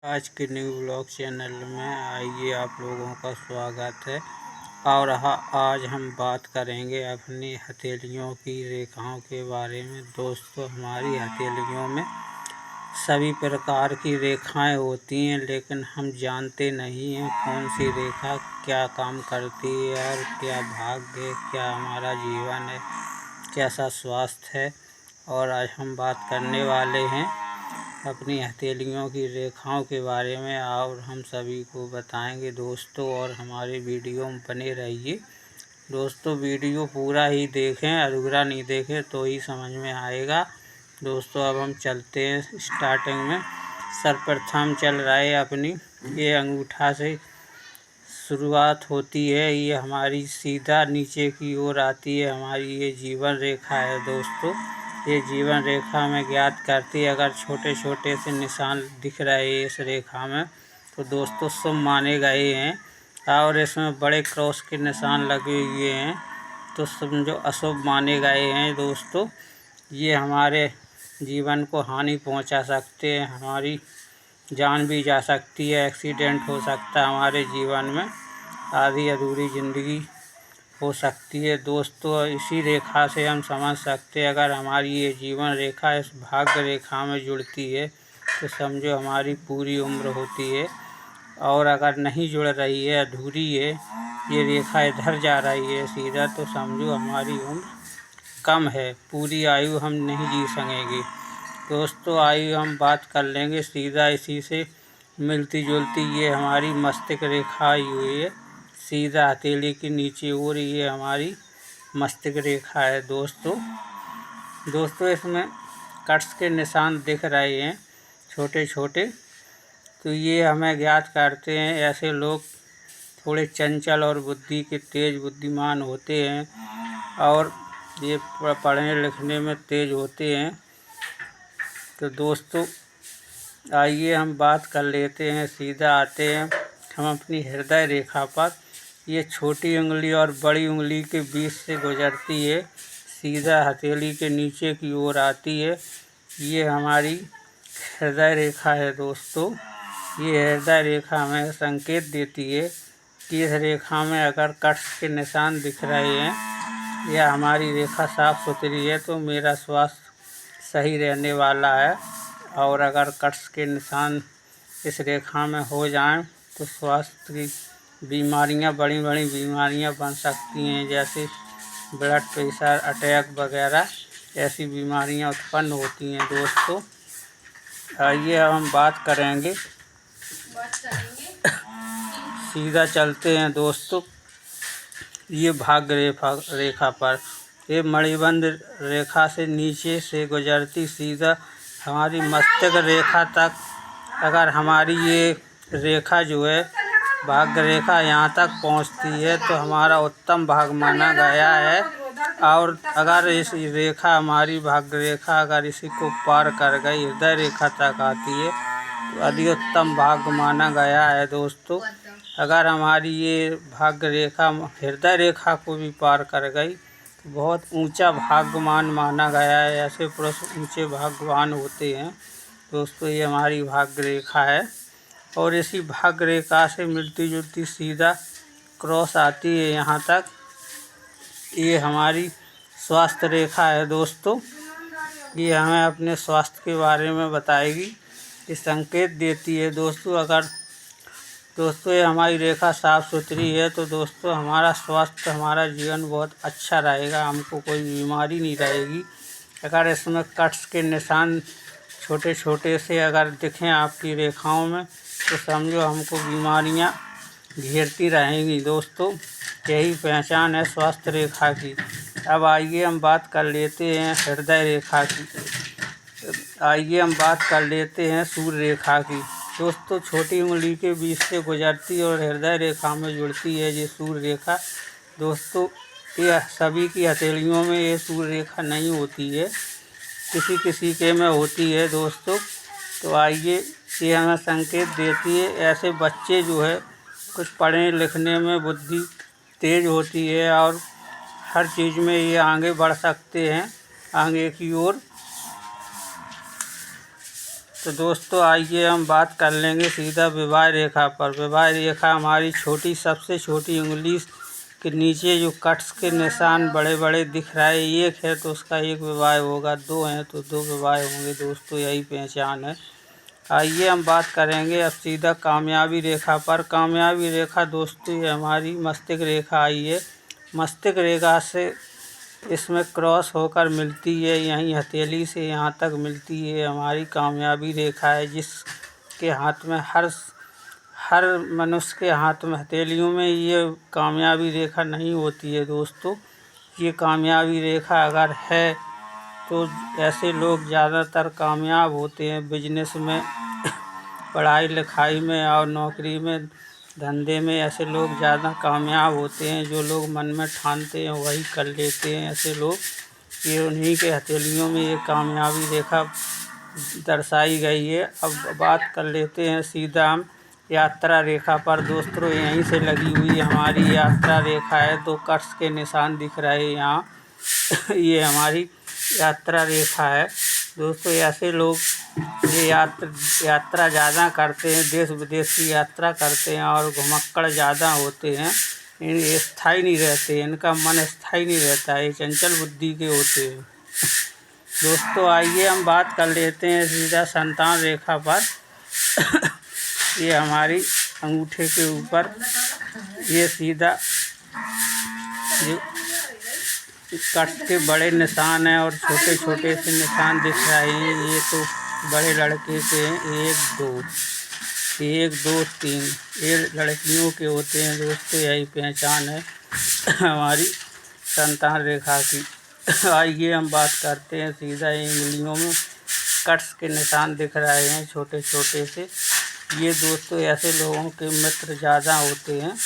आज के new blog channel में आइए आप लोगों का स्वागत है। और आज हम बात करेंगे अपनी हथेलियों की रेखाओं के बारे में। दोस्तों, हमारी हथेलियों में सभी प्रकार की रेखाएं होती हैं, लेकिन हम जानते नहीं हैं कौन सी रेखा क्या काम करती है और क्या भाग्य है, क्या हमारा जीवन है, कैसा स्वास्थ्य है। और आज हम बात करने वाले हैं अपनी हथेलियों की रेखाओं के बारे में और हम सभी को बताएंगे दोस्तों। और हमारे वीडियो में बने रहिए दोस्तों। वीडियो पूरा ही देखें, अधूरा नहीं देखें तो ही समझ में आएगा दोस्तों। अब हम चलते हैं स्टार्टिंग में। सर्वप्रथम चल रहा है अपनी ये अंगूठा से शुरुआत होती है। ये हमारी सीधा नीचे की ओर आती है, हमारी ये जीवन रेखा है दोस्तों। ये जीवन रेखा में ज्ञात करती है। अगर छोटे छोटे से निशान दिख रहे हैं इस रेखा में तो दोस्तों शुभ माने गए हैं, और इसमें बड़े क्रॉस के निशान लगे हुए हैं तो समझो अशुभ माने गए हैं दोस्तों। ये हमारे जीवन को हानि पहुंचा सकते हैं, हमारी जान भी जा सकती है, एक्सीडेंट हो सकता है हमारे जीवन में, आधी अधूरी ज़िंदगी हो सकती है दोस्तों। इसी रेखा से हम समझ सकते हैं अगर हमारी ये जीवन रेखा इस भाग्य रेखा में जुड़ती है तो समझो हमारी पूरी उम्र होती है। और अगर नहीं जुड़ रही है, अधूरी है, ये रेखा इधर जा रही है सीधा, तो समझो हमारी उम्र कम है, पूरी आयु हम नहीं जी सकेंगे दोस्तों। आयु हम बात कर लेंगे सीधा इसी से मिलती जुलती। ये हमारी मस्तिष्क रेखा आई हुई है सीधा हथेली के नीचे और ये हमारी मस्तिष्क रेखा है दोस्तों। इसमें कट्स के निशान दिख रहे हैं छोटे छोटे, तो ये हमें ज्ञात करते हैं ऐसे लोग थोड़े चंचल और बुद्धि के तेज बुद्धिमान होते हैं और ये पढ़ने लिखने में तेज होते हैं। तो दोस्तों आइए हम बात कर लेते हैं, सीधा आते हैं हम अपनी हृदय रेखा पर। ये छोटी उंगली और बड़ी उंगली के बीच से गुजरती है, सीधा हथेली के नीचे की ओर आती है। ये हमारी हृदय रेखा है दोस्तों। ये हृदय रेखा हमें संकेत देती है कि इस रेखा में अगर कट्स के निशान दिख रहे हैं या हमारी रेखा साफ सुथरी है तो मेरा स्वास्थ्य सही रहने वाला है। और अगर कट्स के निशान इस रेखा में हो जाएं तो स्वास्थ्य की बीमारियां, बड़ी बड़ी बीमारियां बन सकती हैं, जैसे ब्लड प्रेशर, अटैक वगैरह ऐसी बीमारियां उत्पन्न होती हैं दोस्तों। आइए हम बात करेंगे सीधा चलते हैं दोस्तों ये भाग्य रेखा पर। ये मणिबंध रेखा से नीचे से गुजरती सीधा हमारी मस्तिष्क रेखा तक। अगर हमारी ये रेखा जो है भाग्य रेखा यहाँ तक पहुँचती है तो हमारा उत्तम भाग्य माना गया है। और अगर इस रेखा हमारी भाग्य रेखा अगर इसी को पार कर गई, हृदय रेखा तक आती है तो अति उत्तम भाग्य माना गया है दोस्तों। अगर हमारी ये भाग्य रेखा हृदय रेखा को भी पार कर गई तो बहुत ऊंचा भाग्यमान माना गया है। ऐसे पुरुष ऊंचे भाग्यवान होते हैं दोस्तों। ये हमारी भाग्य रेखा है और इसी भाग्य रेखा से मिलती जुलती सीधा क्रॉस आती है यहाँ तक। ये हमारी स्वास्थ्य रेखा है दोस्तों। ये हमें अपने स्वास्थ्य के बारे में बताएगी, ये संकेत देती है दोस्तों। अगर दोस्तों ये हमारी रेखा साफ़ सुथरी है तो दोस्तों हमारा स्वास्थ्य, हमारा जीवन बहुत अच्छा रहेगा, हमको कोई बीमारी नहीं रहेगी। अगर इसमें कट्स के निशान छोटे छोटे से अगर दिखें आपकी रेखाओं में तो समझो हमको बीमारियां घेरती रहेंगी दोस्तों। यही पहचान है स्वास्थ्य रेखा की। अब आइए हम बात कर लेते हैं हृदय रेखा की। आइए हम बात कर लेते हैं सूर्य रेखा की दोस्तों। छोटी उंगली के बीच से गुजरती और हृदय रेखा में जुड़ती है ये सूर्य रेखा दोस्तों। ये सभी की हथेलियों में ये सूर्य रेखा नहीं होती है, किसी किसी के में होती है दोस्तों। तो आइए ये हमें संकेत देती है ऐसे बच्चे जो है कुछ पढ़ने लिखने में बुद्धि तेज होती है और हर चीज़ में ये आगे बढ़ सकते हैं, आगे की ओर। तो दोस्तों आइए हम बात कर लेंगे सीधा विवाह रेखा पर। विवाह रेखा हमारी छोटी, सबसे छोटी उंगली के नीचे जो कट्स के निशान बड़े बड़े दिख रहे हैं, एक है तो उसका एक विवाह होगा, दो हैं तो दो विवाह होंगे दोस्तों, यही पहचान है। आइए हम बात करेंगे अब सीधा कामयाबी रेखा पर। कामयाबी रेखा दोस्तों ये हमारी मस्तिष्क रेखा आई है। मस्तिष्क रेखा से इसमें क्रॉस होकर मिलती है, यहीं हथेली से यहाँ तक मिलती है, हमारी कामयाबी रेखा है। जिसके हाथ में हर मनुष्य के हाथ में हथेलियों में ये कामयाबी रेखा नहीं होती है दोस्तों। ये कामयाबी रेखा अगर है तो ऐसे लोग ज़्यादातर कामयाब होते हैं बिजनेस में, पढ़ाई लिखाई में और नौकरी में, धंधे में। ऐसे लोग ज़्यादा कामयाब होते हैं, जो लोग मन में ठानते हैं वही कर लेते हैं ऐसे लोग। ये उन्हीं के हथेलियों में ये कामयाबी रेखा दर्शाई गई है। अब बात कर लेते हैं सीधा हम यात्रा रेखा पर। दोस्तों यहीं से लगी हुई हमारी यात्रा रेखा है, दो कट्स के निशान दिख रहे हैं यहाँ ये हमारी यात्रा रेखा है दोस्तों। ऐसे लोग ये यात्रा ज़्यादा करते हैं, देश विदेश की यात्रा करते हैं और घुमक्कड़ ज़्यादा होते हैं, ये स्थायी नहीं रहते, इनका मन स्थायी नहीं रहता है, चंचल बुद्धि के होते हैं दोस्तों। आइए हम बात कर लेते हैं सीधा संतान रेखा पर ये हमारी अंगूठे के ऊपर ये सीधा जो कट के बड़े निशान हैं और छोटे छोटे से निशान दिख रहे हैं, ये तो बड़े लड़के के हैं, 1 2 3, ये लड़कियों के होते हैं दोस्तों, यही पहचान है हमारी संतान रेखा की। आइए हम बात करते हैं सीधा उंगलियों में कट्स के निशान दिख रहे हैं छोटे छोटे से, ये दोस्तों ऐसे लोगों के मित्र ज़्यादा होते हैं